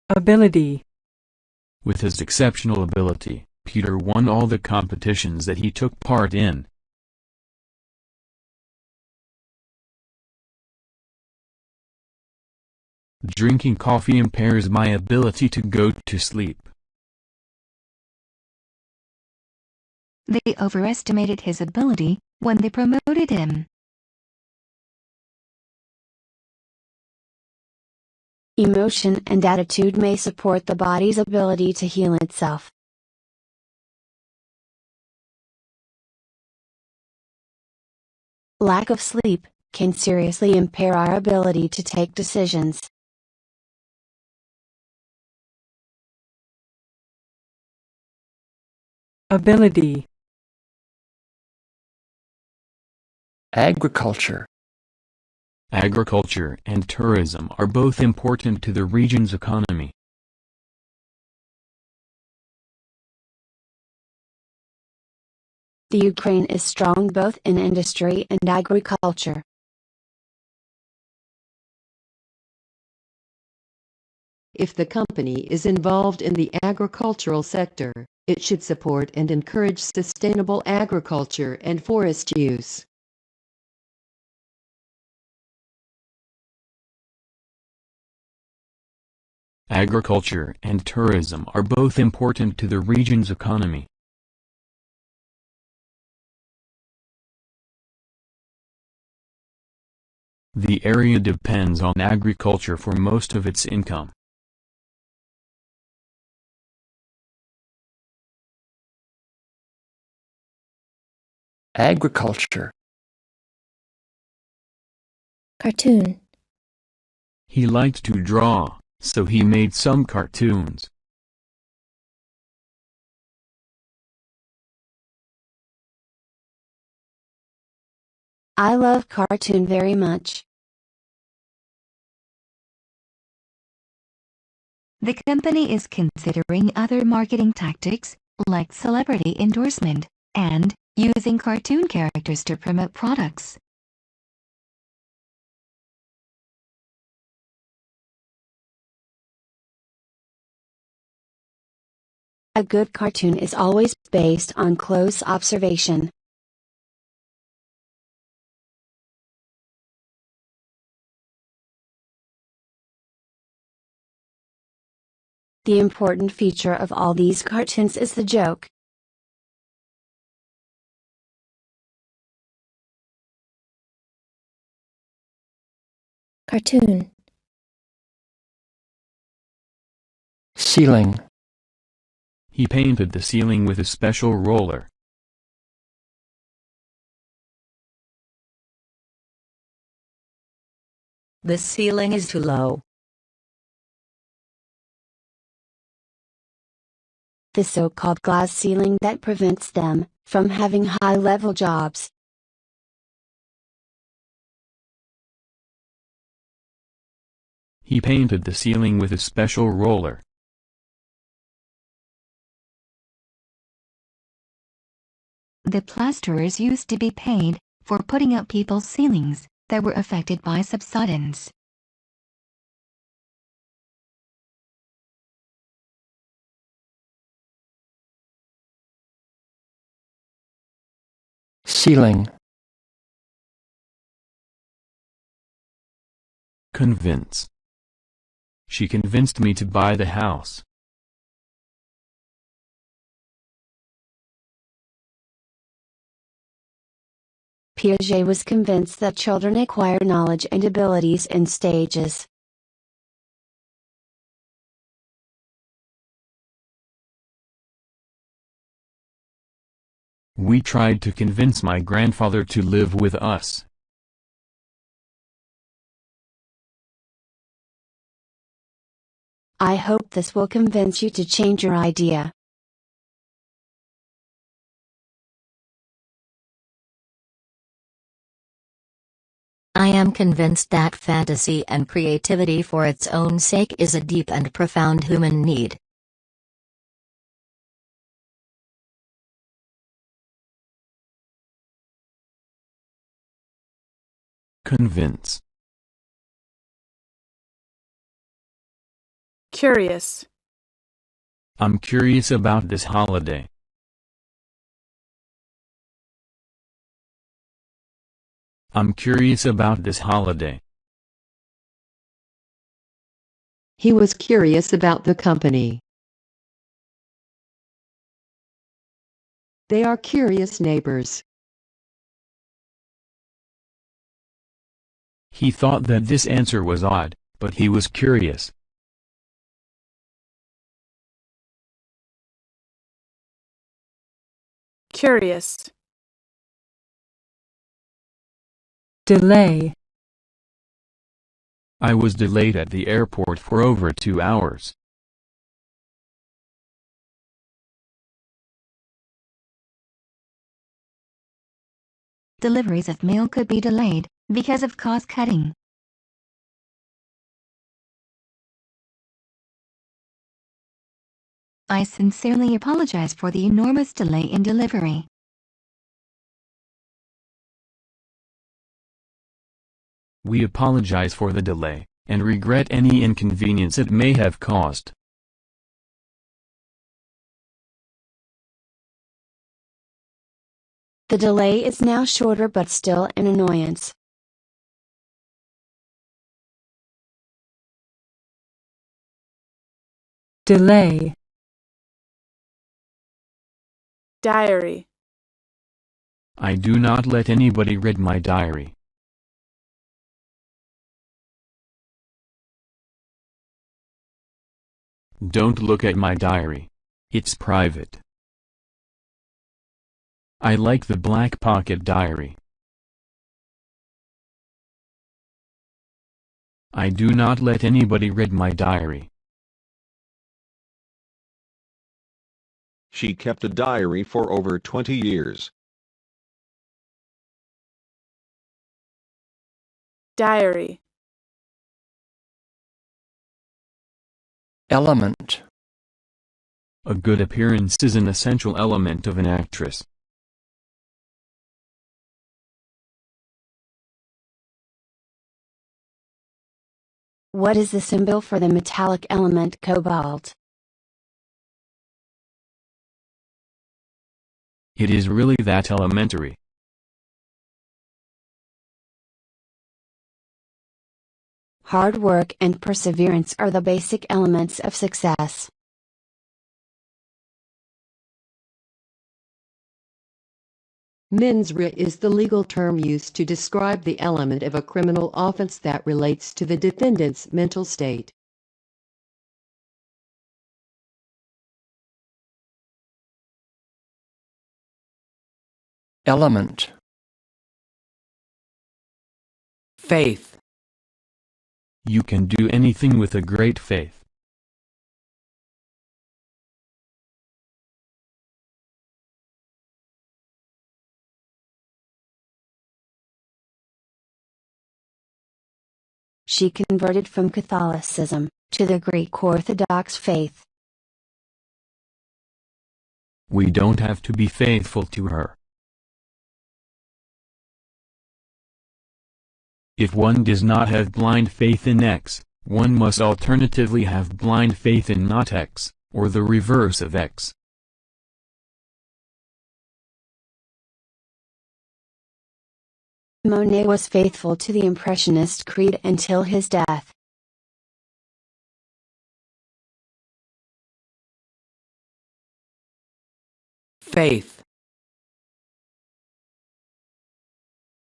Ability. With his exceptional ability, Peter won all the competitions that he took part in. Drinking coffee impairs my ability to go to sleep. They overestimated his ability when they promoted him. Emotion and attitude may support the body's ability to heal itself. Lack of sleep can seriously impair our ability to take decisions. Ability. Agriculture. Agriculture and tourism are both important to the region's economy. The Ukraine is strong both in industry and agriculture. If the company is involved in the agricultural sector, it should support and encourage sustainable agriculture and forest use. Agriculture and tourism are both important to the region's economy. The area depends on agriculture for most of its income. Agriculture. Cartoon. He liked to draw, so he made some cartoons. I love cartoon very much. The company is considering other marketing tactics, like celebrity endorsement, and using cartoon characters to promote products. A good cartoon is always based on close observation. The important feature of all these cartoons is the joke. Cartoon. Ceiling. He painted the ceiling with a special roller. The ceiling is too low. The so-called glass ceiling that prevents them from having high-level jobs. He painted the ceiling with a special roller. The plasterers used to be paid for putting up people's ceilings that were affected by subsidence. Ceiling. Convince. She convinced me to buy the house. Piaget was convinced that children acquire knowledge and abilities in stages. We tried to convince my grandfather to live with us. I hope this will convince you to change your idea. I am convinced that fantasy and creativity for its own sake is a deep and profound human need. Convince. Curious. I'm curious about this holiday. I'm curious about this holiday. He was curious about the company. They are curious neighbors. He thought that this answer was odd, but he was curious. Curious. Delay. I was delayed at the airport for over 2 hours. Deliveries of mail could be delayed because of cost cutting. I sincerely apologize for the enormous delay in delivery. We apologize for the delay, and regret any inconvenience it may have caused. The delay is now shorter but still an annoyance. Delay. Diary. I do not let anybody read my diary. Don't look at my diary. It's private. I like the black pocket diary. I do not let anybody read my diary. She kept a diary for over 20 years. Diary. Element. A good appearance is an essential element of an actress. What is the symbol for the metallic element cobalt? It is really that elementary. Hard work and perseverance are the basic elements of success. Mens rea is the legal term used to describe the element of a criminal offense that relates to the defendant's mental state. Element. Faith. You can do anything with a great faith. She converted from Catholicism to the Greek Orthodox faith. We don't have to be faithful to her. If one does not have blind faith in X, one must alternatively have blind faith in not X, or the reverse of X. Monet was faithful to the Impressionist creed until his death. Faith.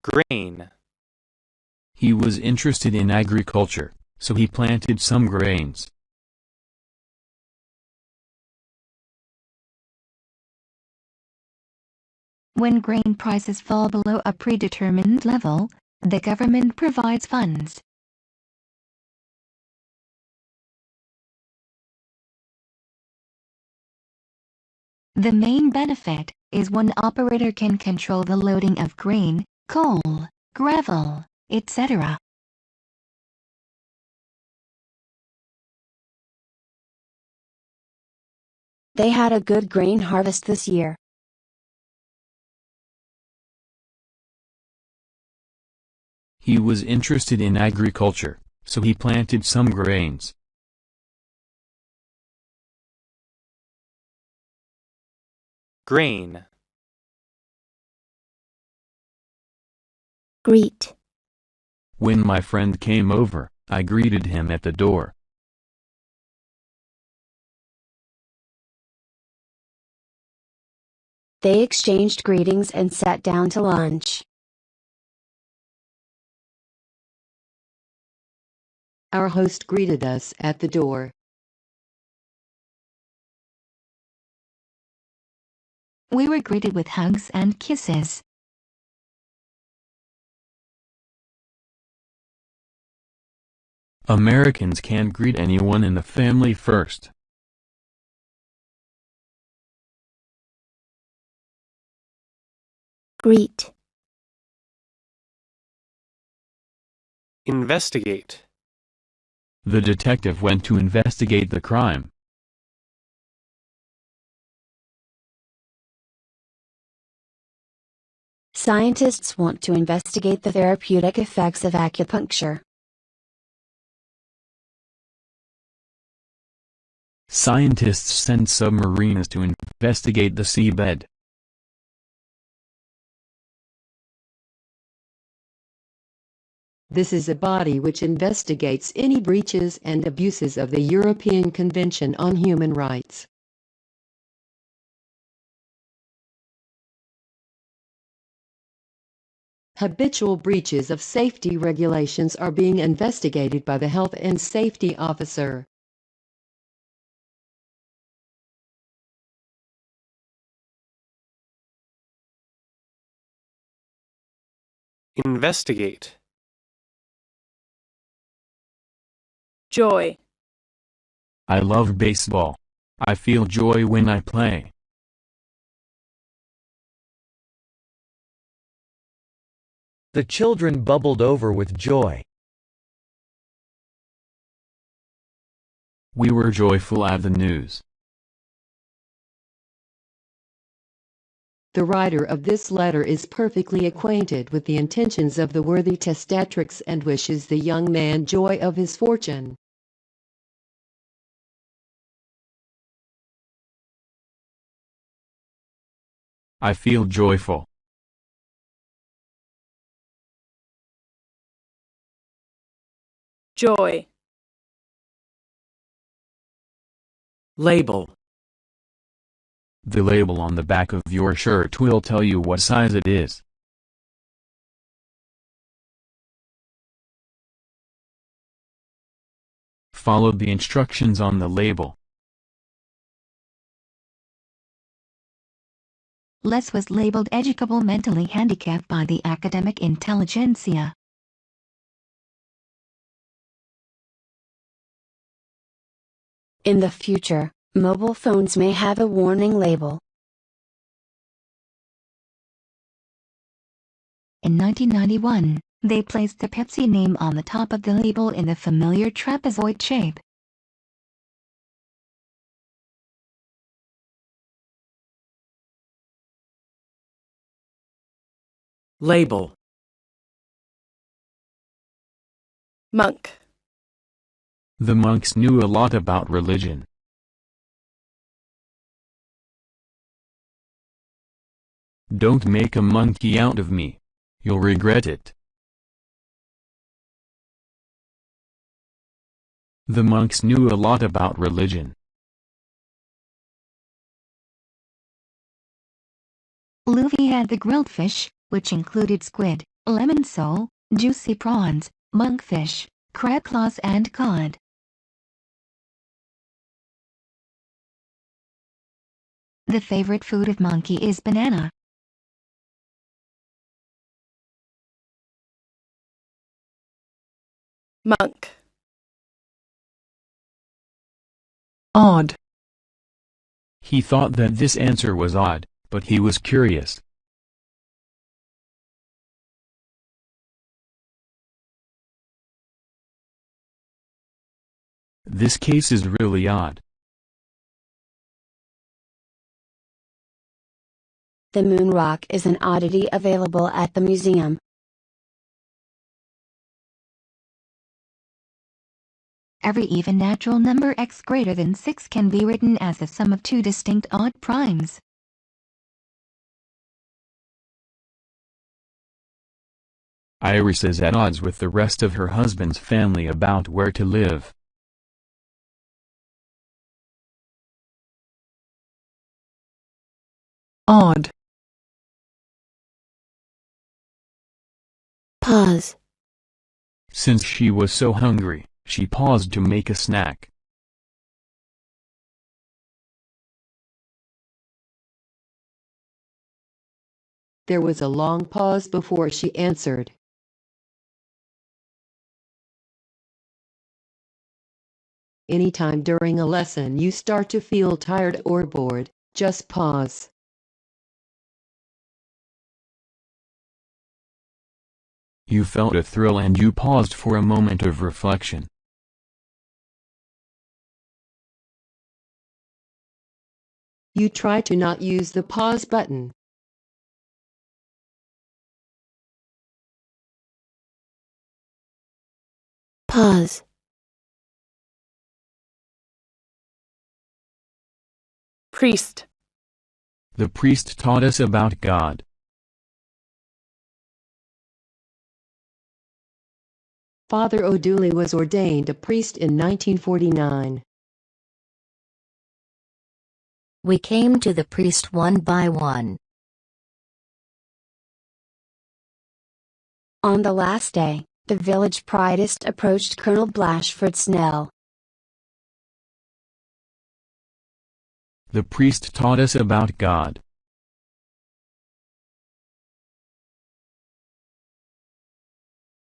Grain. He was interested in agriculture, so he planted some grains. When grain prices fall below a predetermined level, the government provides funds. The main benefit is one operator can control the loading of grain, coal, gravel, etc. They had a good grain harvest this year. He was interested in agriculture, so he planted some grains. Grain. Greet. When my friend came over, I greeted him at the door. They exchanged greetings and sat down to lunch. Our host greeted us at the door. We were greeted with hugs and kisses. Americans can't greet anyone in the family first. Greet. Investigate. The detective went to investigate the crime. Scientists want to investigate the therapeutic effects of acupuncture. Scientists send submarines to investigate the seabed. This is a body which investigates any breaches and abuses of the European Convention on Human Rights. Habitual breaches of safety regulations are being investigated by the Health and Safety Officer. Investigate. Joy. I love baseball. I feel joy when I play. The children bubbled over with joy. We were joyful at the news. The writer of this letter is perfectly acquainted with the intentions of the worthy testatrix and wishes the young man joy of his fortune. I feel joyful. Joy. Label. The label on the back of your shirt will tell you what size it is. Follow the instructions on the label. Les was labeled educable mentally handicapped by the academic intelligentsia. In the future, mobile phones may have a warning label. In 1991, they placed the Pepsi name on the top of the label in the familiar trapezoid shape. Label. Monk. The monks knew a lot about religion. Don't make a monkey out of me. You'll regret it. The monks knew a lot about religion. Luffy had the grilled fish, which included squid, lemon sole, juicy prawns, monkfish, crab claws and cod. The favorite food of Monkey is banana. Monk. Odd. He thought that this answer was odd, but he was curious. This case is really odd. The moon rock is an oddity available at the museum. Every even natural number x greater than 6 can be written as the sum of two distinct odd primes. Iris is at odds with the rest of her husband's family about where to live. Odd. Pause. Since she was so hungry, she paused to make a snack. There was a long pause before she answered. Anytime during a lesson you start to feel tired or bored, just pause. You felt a thrill and you paused for a moment of reflection. You try to not use the pause button. Pause. Priest. The priest taught us about God. Father O'Dooley was ordained a priest in 1949. We came to the priest one by one. On the last day, the village priest approached Colonel Blashford Snell. The priest taught us about God.